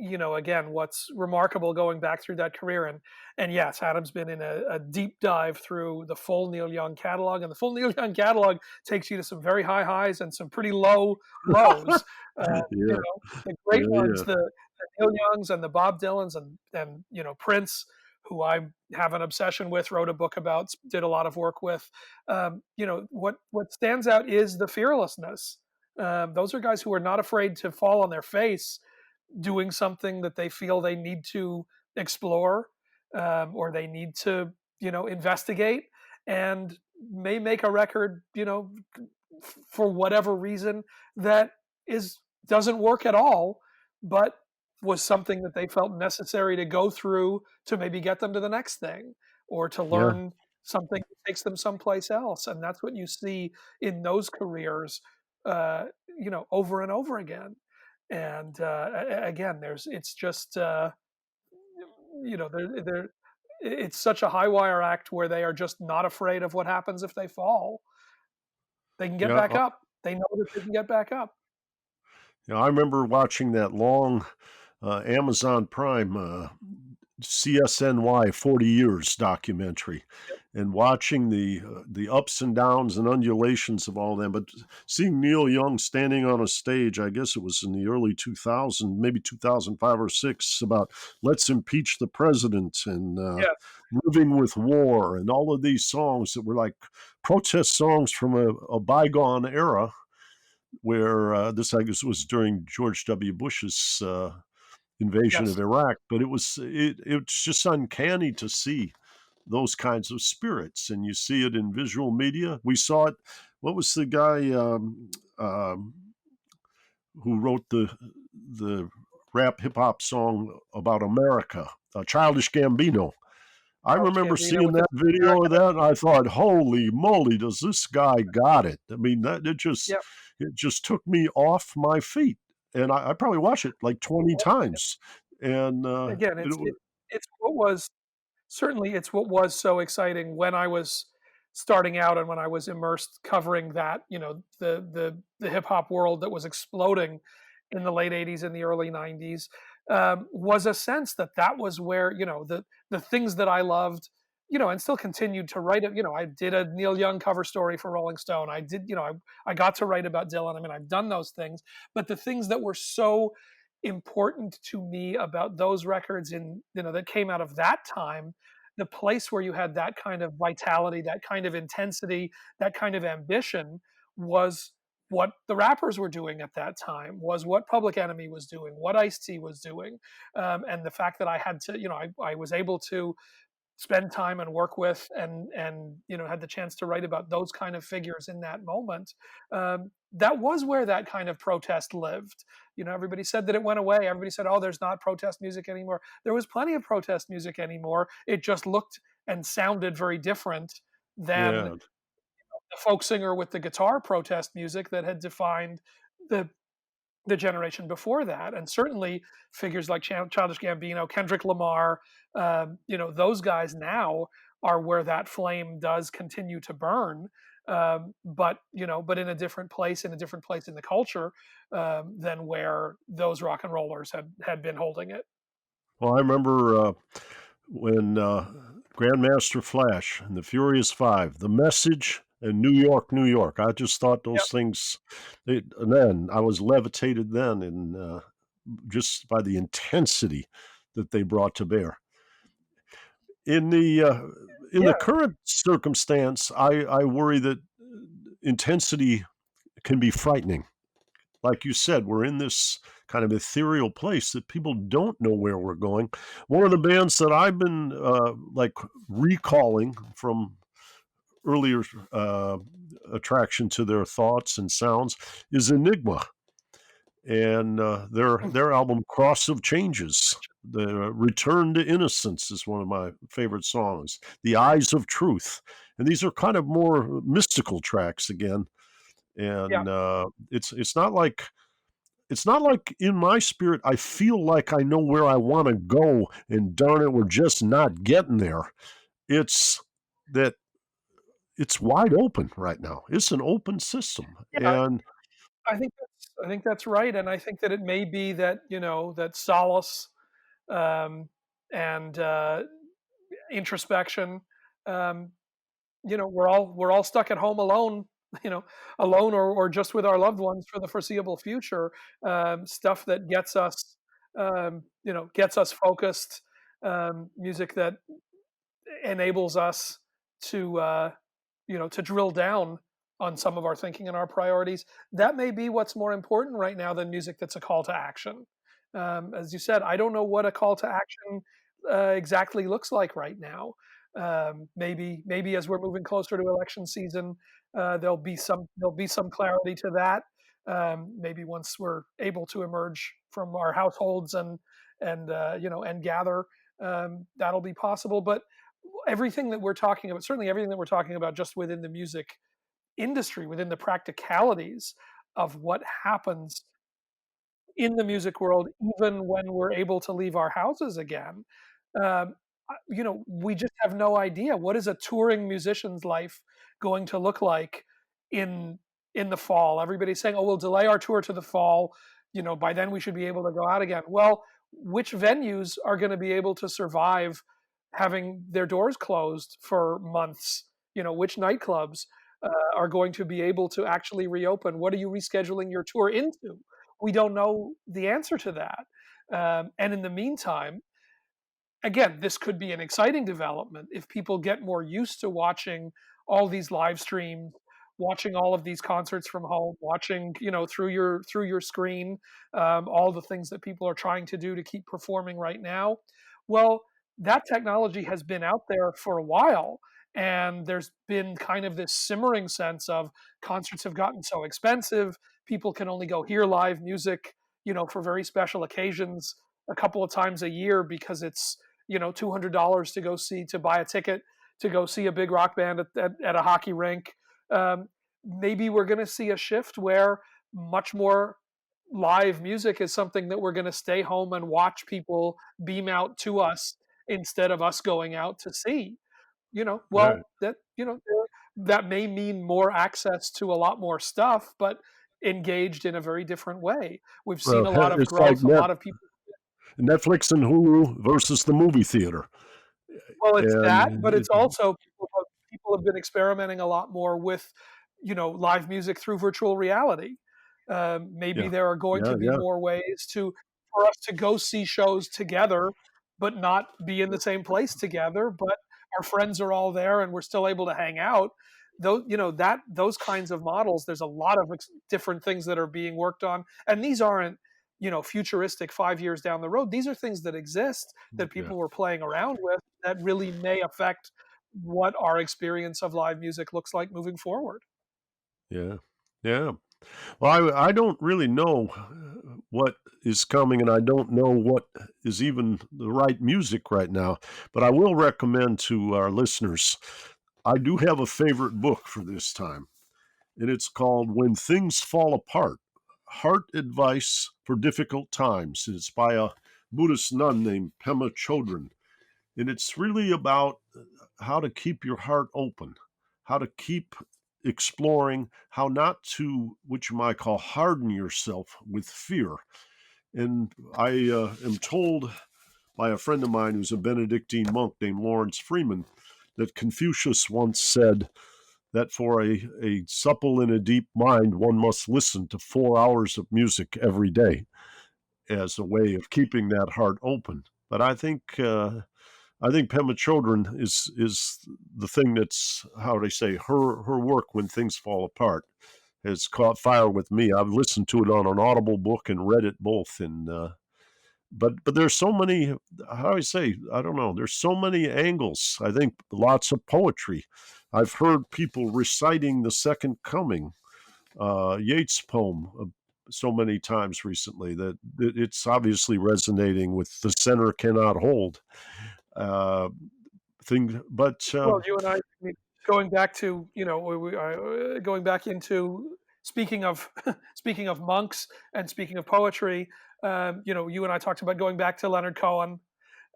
again, what's remarkable going back through that career, and yes, Adam's been in a deep dive through the full Neil Young catalog, and the full Neil Young catalog takes you to some very high highs and some pretty low lows. Uh, Yeah, the great yeah, ones, yeah, the Neil Youngs and the Bob Dylans and Prince, who I have an obsession with, wrote a book about, did a lot of work with. What stands out is the fearlessness. Those are guys who are not afraid to fall on their face doing something that they feel they need to explore, or they need to investigate, and may make a record for whatever reason that is doesn't work at all, but was something that they felt necessary to go through to maybe get them to the next thing, or to Yeah. learn something that takes them someplace else. And that's what you see in those careers, over and over again. And again, it's just they're it's such a high wire act where they are just not afraid of what happens if they fall. They can get Yeah. back up. They know that they can get back up. I remember watching that long Amazon Prime CSNY 40 Years documentary and watching the ups and downs and undulations of all them. But seeing Neil Young standing on a stage, I guess it was in the early 2000s, maybe 2005 or six, about let's impeach the president and Yeah, living with war and all of these songs that were like protest songs from a bygone era where this, I guess, was during George W. Bush's invasion of yes, Iraq. But it's just uncanny to see those kinds of spirits, and you see it in visual media. We saw it. What was the guy um, who wrote the rap hip hop song about America? Childish Gambino. I Childish remember Gambino seeing with the that video of that, and I thought, "Holy moly, does this guy got it?" I mean, yeah. it just took me off my feet, and I probably watched it like 20 times, and Again, it's what was certainly it's what was so exciting when I was starting out and when I was immersed covering that, the hip hop world that was exploding in the late '80s and the early '90s, was a sense that that was where the things that I loved, and still continued to write it. I did a Neil Young cover story for Rolling Stone. I did, I got to write about Dylan. I mean, I've done those things, but the things that were so important to me about those records that came out of that time, the place where you had that kind of vitality, that kind of intensity, that kind of ambition, was what the rappers were doing at that time, was what Public Enemy was doing, what Ice-T was doing. And the fact that I had to, I was able to spend time and work with, and had the chance to write about those kind of figures in that moment. That was where that kind of protest lived. Everybody said that it went away. Everybody said, oh, there's not protest music anymore. There was plenty of protest music anymore. It just looked and sounded very different than yeah, the folk singer with the guitar protest music that had defined the generation before that. And certainly figures like Childish Gambino, Kendrick Lamar, those guys now are where that flame does continue to burn. But in a different place, in the culture, than where those rock and rollers had been holding it. well, I remember when Grandmaster Flash and the Furious Five, The Message, and New York, New York. I just thought Yep. those things. And then I was levitated then, and just by the intensity that they brought to bear. In the Yeah. current circumstance, I worry that intensity can be frightening. Like you said, we're in this kind of ethereal place that people don't know where we're going. One of the bands that I've been like recalling from earlier attraction to their thoughts and sounds is Enigma, and their album Cross of Changes. The Return to Innocence is one of my favorite songs. The Eyes of Truth, and these are kind of more mystical tracks again. Yeah. And it's not like in my spirit I feel like I know where I want to go, and darn it, we're just not getting there. It's that it's wide open right now. It's an open system, Yeah. and I think that's right, and I think that it may be that that solace, um, and introspection. Um, we're all stuck at home alone, you know, alone or just with our loved ones for the foreseeable future. Stuff that gets us focused. Music that enables us to drill down on some of our thinking and our priorities. That may be what's more important right now than music that's a call to action. As you said, I don't know what a call to action exactly looks like right now. Maybe as we're moving closer to election season, there'll be some clarity to that. Maybe once we're able to emerge from our households and gather, that'll be possible. But everything that we're talking about, certainly everything that we're talking about, just within the music industry, within the practicalities of what happens in the music world, even when we're able to leave our houses again. We just have no idea what is a touring musician's life going to look like in in the fall. Everybody's saying, "Oh, we'll delay our tour to the fall. By then we should be able to go out again." Well, which venues are going to be able to survive having their doors closed for months? Which nightclubs are going to be able to actually reopen? What are you rescheduling your tour into? We don't know the answer to that. And in the meantime, again, this could be an exciting development if people get more used to watching all these live streams, watching all of these concerts from home, watching through your screen, all the things that people are trying to do to keep performing right now. Well, that technology has been out there for a while, and there's been kind of this simmering sense of concerts have gotten so expensive, people can only go hear live music, for very special occasions a couple of times a year because it's $200 to buy a ticket to go see a big rock band at a hockey rink. Maybe we're going to see a shift where much more live music is something that we're going to stay home and watch people beam out to us instead of us going out to see. Right. Well, that may mean more access to a lot more stuff, but engaged in a very different way. We've seen Well, a lot of it's like growth, a lot of people. Netflix and Hulu versus the movie theater. Well, it's that, but And it's also people have been experimenting a lot more with, live music through virtual reality. Maybe yeah, there are going yeah, to be yeah, more ways for us to go see shows together, but not be in the same place together. But our friends are all there, and we're still able to hang out. Those kinds of models. There's a lot of different things that are being worked on, and these aren't futuristic 5 years down the road. These are things that exist that yeah, people were playing around with that really may affect what our experience of live music looks like moving forward. yeah, yeah. Well, I don't really know what is coming, and I don't know what is even the right music right now. But I will recommend to our listeners. I do have a favorite book for this time, and it's called "When Things Fall Apart: Heart Advice for Difficult Times." And it's by a Buddhist nun named Pema Chodron, and it's really about how to keep your heart open, how to keep exploring, how not to, what you might call, harden yourself with fear. And I am told by a friend of mine who's a Benedictine monk named Lawrence Freeman that Confucius once said that for a supple and a deep mind, one must listen to 4 hours of music every day as a way of keeping that heart open. But I think Pema Chodron is the thing that's, how do they say, her work when things fall apart has caught fire with me. I've listened to it on an Audible book and read it both. And but there's so many, how do I say, I don't know. There's so many angles. I think lots of poetry. I've heard people reciting the Second Coming, Yeats' poem. So many times recently that it's obviously resonating with the center cannot hold uh, thing. But Well, you and I mean, going back to going back into speaking of speaking of monks and speaking of poetry, you and I talked about going back to Leonard Cohen,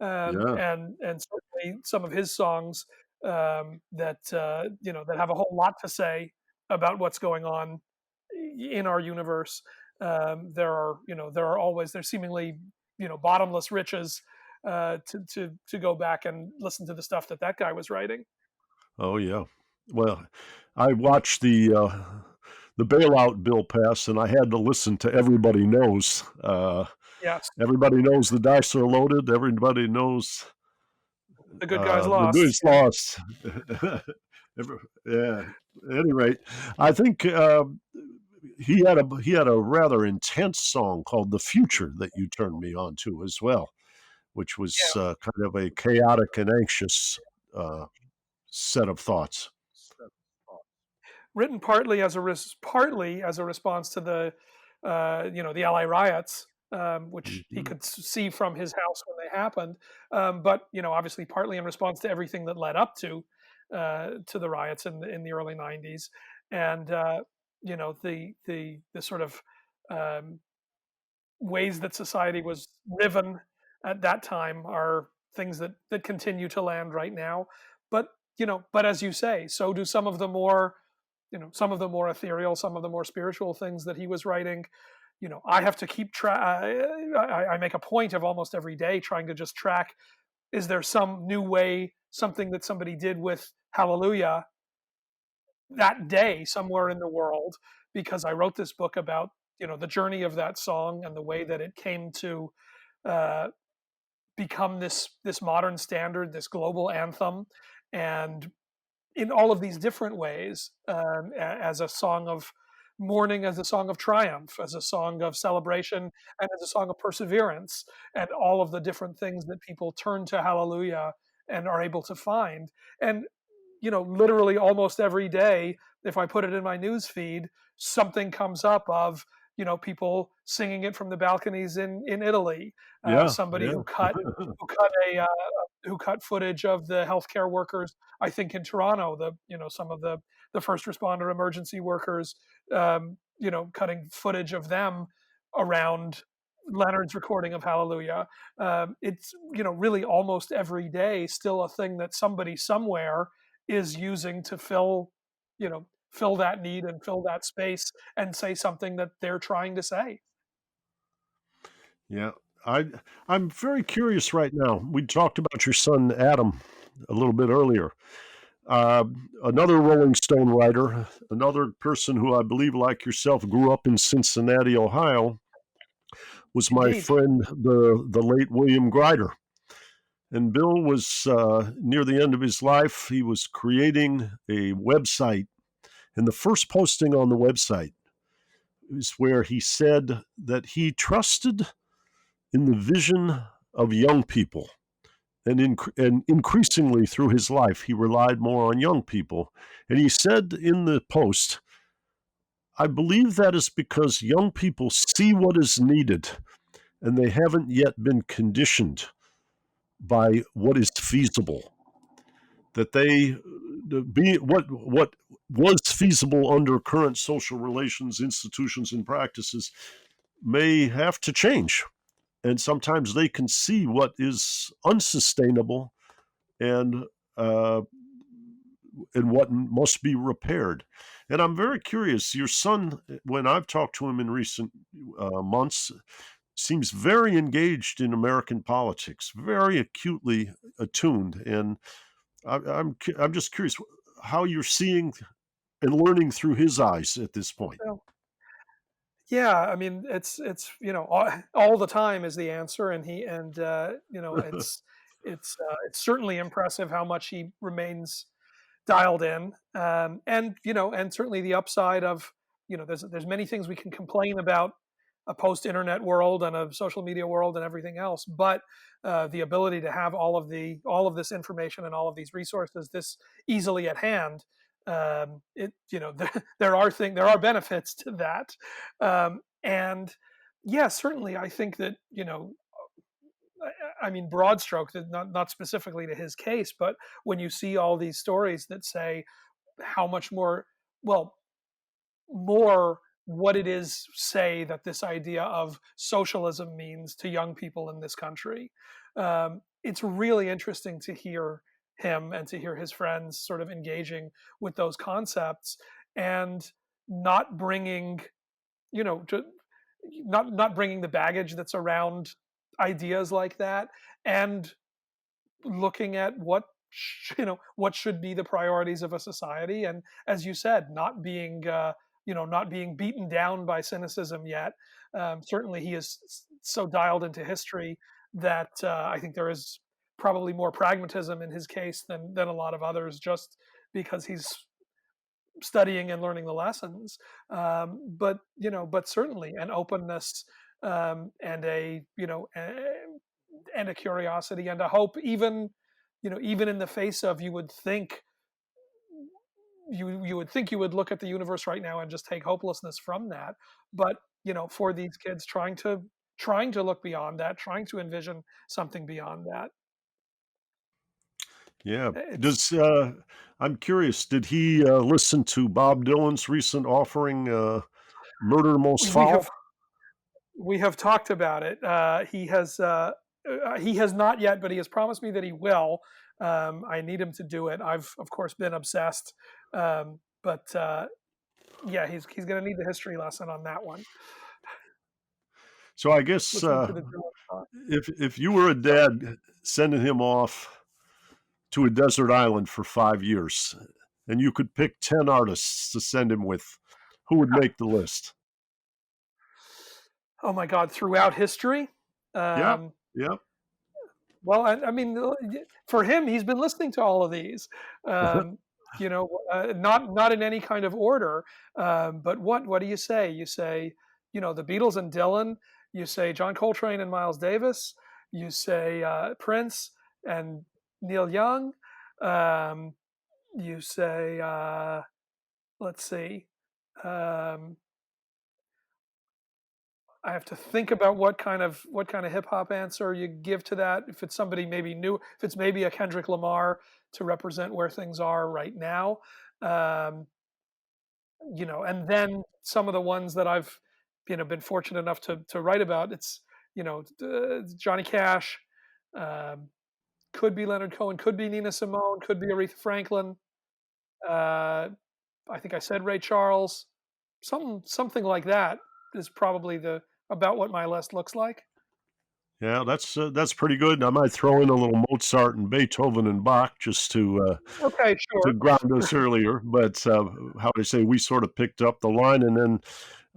yeah, and certainly some of his songs that have a whole lot to say about what's going on in our universe. There are always there's seemingly bottomless riches to go back and listen to the stuff that guy was writing. oh yeah. Well, I watched the bailout bill pass, and I had to listen to Everybody Knows. Yes, Everybody knows the dice are loaded. Everybody knows the good guys the lost. good's Yeah. lost. Yeah. At any rate, I think he had a rather intense song called "The Future" that you turned me on to as well, which was kind of a chaotic and anxious uh, set of thoughts. Written partly as a response to the the LA riots, which he Mhm. could see from his house when they happened. But obviously, partly in response to everything that led up to the riots in the early '90s, and the sort of um, ways that society was riven at that time are things that continue to land right now. But but as you say, so do some of the more some of the more ethereal, some of the more spiritual things that he was writing. I have to keep track. I make a point of almost every day trying to just track: is there some new way, something that somebody did with Hallelujah that day somewhere in the world? Because I wrote this book about the journey of that song and the way that it came to uh, become this modern standard, this global anthem, and in all of these different ways, as a song of mourning, as a song of triumph, as a song of celebration, and as a song of perseverance, and all of the different things that people turn to Hallelujah and are able to find. And literally almost every day, if I put it in my news feed, something comes up of people singing it from the balconies in Italy. Yeah, Somebody yeah. who cut footage of the healthcare workers. I think in Toronto, some of the first responder emergency workers, cutting footage of them around Leonard's recording of Hallelujah. It's really almost every day still a thing that somebody somewhere is using to fill that need and fill that space and say something that they're trying to say. Yeah. I I'm very curious right now. We talked about your son Adam a little bit earlier. Another Rolling Stone writer, another person who I believe, like yourself, grew up in Cincinnati, Ohio, was my Indeed. friend, the late William Grider. And Bill was near the end of his life. He was creating a website, and the first posting on the website is where he said that he trusted in the vision of young people. And increasingly through his life, he relied more on young people. And he said in the post, I believe that is because young people see what is needed and they haven't yet been conditioned by what is feasible. That they be what was feasible under current social relations, institutions, and practices may have to change. And sometimes they can see what is unsustainable and uh, and what must be repaired. And I'm very curious. Your son, when I've talked to him in recent months, seems very engaged in American politics, very acutely attuned. And I'm just curious how you're seeing and learning through his eyes at this point. Well, yeah, I mean, it's all the time is the answer, and it's certainly impressive how much he remains dialed in, and certainly the upside of there's many things we can complain about a post-internet world and a social media world and everything else, but the ability to have all of this information and all of these resources this easily at hand, it there are benefits to that, and yeah, certainly I think that I mean, broad strokes, not specifically to his case, but when you see all these stories that say how much more, well, more what it is, say, that this idea of socialism means to young people in this country. It's really interesting to hear him and to hear his friends sort of engaging with those concepts and not bringing, to, not bringing the baggage that's around ideas like that, and looking at what should be the priorities of a society, and as you said, not being beaten down by cynicism yet. Certainly he is so dialed into history that I think there is probably more pragmatism in his case than a lot of others, just because he's studying and learning the lessons. But certainly an openness, and a curiosity and a hope, even in the face of, you would think you would look at the universe right now and just take hopelessness from that. But for these kids trying to trying to look beyond that, trying to envision something beyond that. Yeah. It's Does I'm curious, did he listen to Bob Dylan's recent offering, Murder Most we Foul? have we have talked about it. He has not yet, but he has promised me that he will. I need him to do it. I've of course been obsessed, but yeah, he's going to need the history lesson on that one. So I guess Listening to the Dylan song. if you were a dad sending him off to a desert island for 5 years, and you could pick 10 artists to send him with, who would make the list? Oh my God! Throughout history, Yeah, um, yeah. well, I mean, for him, he's been listening to all of these. Um, not in any kind of order. But what do you say? You say, the Beatles and Dylan. You say John Coltrane and Miles Davis. You say Prince and Neil Young. Um, you say, let's see. Um, I have to think about what kind of hip hop answer you give to that. If it's somebody maybe new, if it's maybe a Kendrick Lamar to represent where things are right now, um, and then some of the ones that I've been fortunate enough to write about. It's Johnny Cash, um, could be Leonard Cohen, could be Nina Simone, could be Aretha Franklin. Uh, I think I said Ray Charles. Something like that is probably the about what my list looks like. Yeah, that's pretty good. I might throw in a little Mozart and Beethoven and Bach just Okay, to sure. ground us earlier. But how do I say, we sort of picked up the line, and then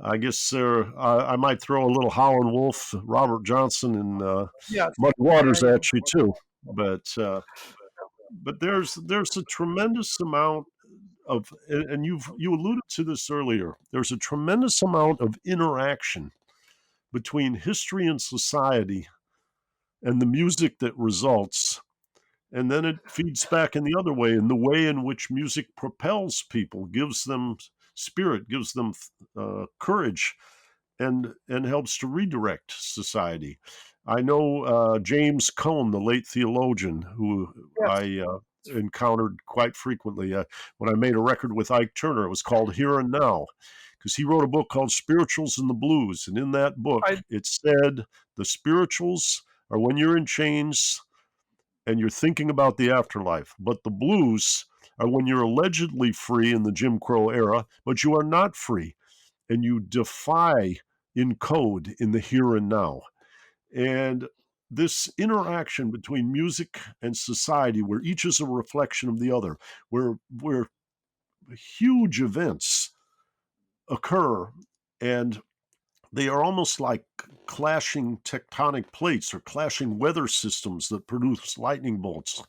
I guess I might throw a little Howlin' Wolf, Robert Johnson, and Yes. Muddy Yeah, Waters you can. at you too. But there's a tremendous amount of, and you alluded to this earlier. There's a tremendous amount of interaction between history and society and the music that results. And then it feeds back in the other way, in the way in which music propels people, gives them spirit, gives them courage, and helps to redirect society. I know James Cone, the late theologian, who Yes. I encountered quite frequently. When I made a record with Ike Turner, it was called Here and Now, because he wrote a book called Spirituals and the Blues. And in that book, I it said the spirituals are when you're in chains and you're thinking about the afterlife, but the blues are when you're allegedly free in the Jim Crow era, but you are not free, and you defy in code in the here and now. And this interaction between music and society, where each is a reflection of the other, where huge events occur, and they are almost like clashing tectonic plates or clashing weather systems that produce lightning bolts.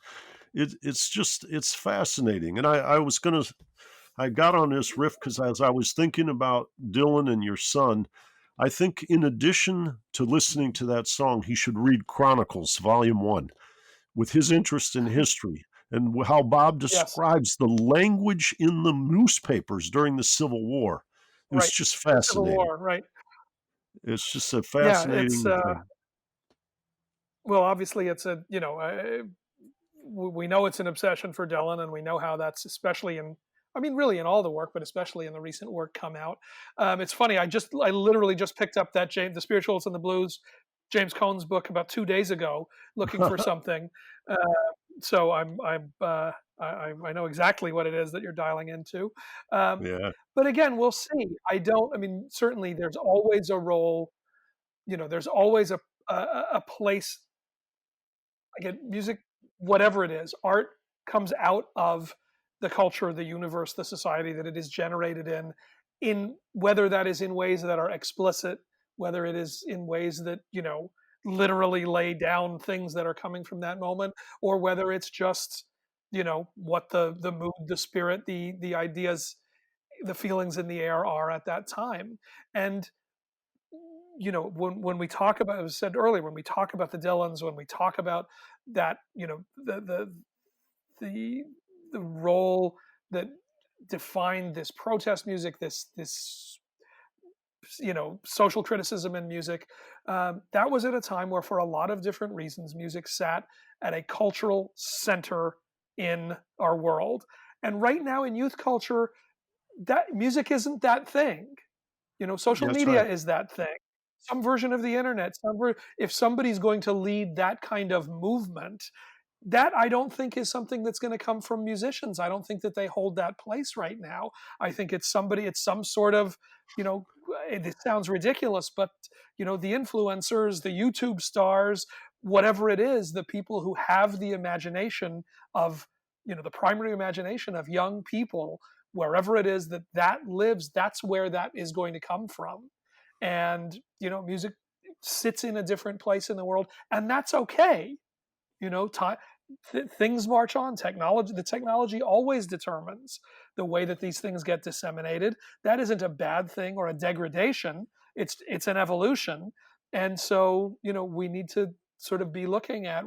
It's fascinating. And I got on this riff because as I was thinking about Dylan and your son, I think in addition to listening to that song, he should read Chronicles, Volume 1, with his interest in history and how Bob yes. describes the language in the newspapers during the Civil War. It was Right. just The Civil fascinating. War. Right. It's just a Yeah. It's fascinating thing. well, obviously, it's we know it's an obsession for Dylan, and we know how that's especially in. I mean, really in all the work, but especially in the recent work come out. It's funny. I literally just picked up the Spirituals and the Blues, James Cone's book about 2 days ago, looking for something. Uh, so I know exactly what it is that you're dialing into. Um, Yeah. but again, we'll see. I don't. I mean, certainly there's always a role. There's always a place. Again, music, whatever it is, art comes out of the culture, the universe, the society that it is generated in whether that is in ways that are explicit, whether it is in ways that literally lay down things that are coming from that moment, or whether it's just what the mood, the spirit, the ideas, the feelings in the air are at that time. And when we talk about, as I said earlier, when we talk about the Dylans, when we talk about that, the the role that defined this protest music, this social criticism in music. That was at a time where, for a lot of different reasons, music sat at a cultural center in our world. And right now in youth culture, that music isn't that thing. Social That's media right. is that thing. Some version of the internet. If somebody's going to lead that kind of movement, that I don't think is something that's going to come from musicians. I don't think that they hold that place right now. I think it's some sort of, you know, it sounds ridiculous, but the influencers, the YouTube stars, whatever it is, the people who have the imagination of, the primary imagination of young people, wherever it is that lives, that's where that is going to come from. And, music sits in a different place in the world, and that's okay. Time, things march on. The technology always determines the way that these things get disseminated. That isn't a bad thing or a degradation. It's an evolution. And so, we need to sort of be looking at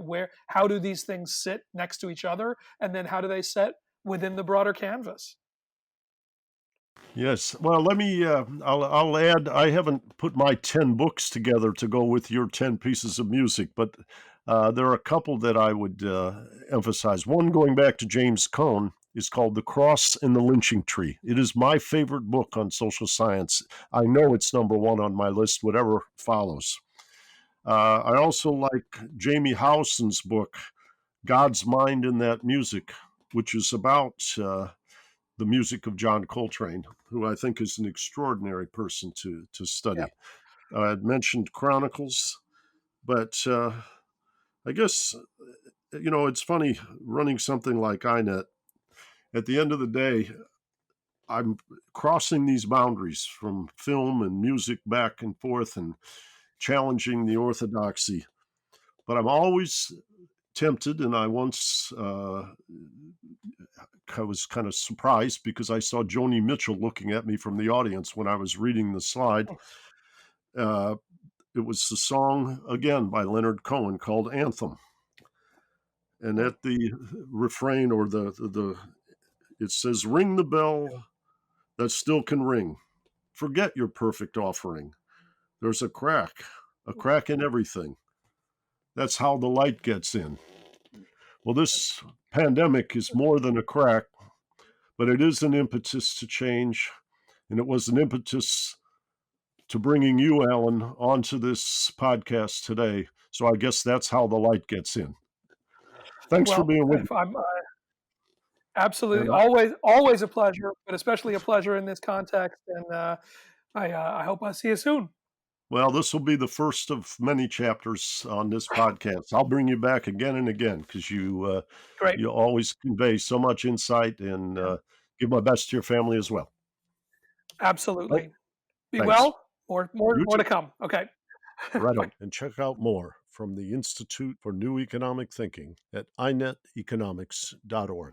how do these things sit next to each other, and then how do they sit within the broader canvas. Yes. Well, let me. I'll add. I haven't put my 10 books together to go with your 10 pieces of music, but there are a couple that I would emphasize. One, going back to James Cone, is called "The Cross and the Lynching Tree." It is my favorite book on social science. I know it's number one on my list, whatever follows. I also like Jamie Howson's book, "God's Mind in That Music," which is about the music of John Coltrane, who I think is an extraordinary person to Yeah. study. I had mentioned Chronicles, but I guess, it's funny running something like iNet. At the end of the day, I'm crossing these boundaries from film and music back and forth and challenging the orthodoxy. But I'm always tempted, and I once I was kind of surprised because I saw Joni Mitchell looking at me from the audience when I was reading the slide. Uh, it was the song, again, by Leonard Cohen called Anthem. And Mm. at the refrain, or it says, "Ring the bell that still can ring. Forget your perfect offering. There's a crack in everything. That's how the light gets in." Well, this pandemic is more than a crack, but it is an impetus to change. And it was an impetus to bringing you, Alan, onto this podcast today. So I guess that's how the light gets in. Thanks for Well, being with me. if I'm absolutely And always a pleasure, but especially a pleasure in this context. And I hope I see you soon. well, this will be the first of many chapters on this podcast. I'll bring you back again and again because Great. you always convey so much insight, and give my best to your family as well. Right? Absolutely. Be Thanks. well. More You more too. to come. Okay. Right Bye. on. And check out more from the Institute for New Economic Thinking at ineteconomics.org.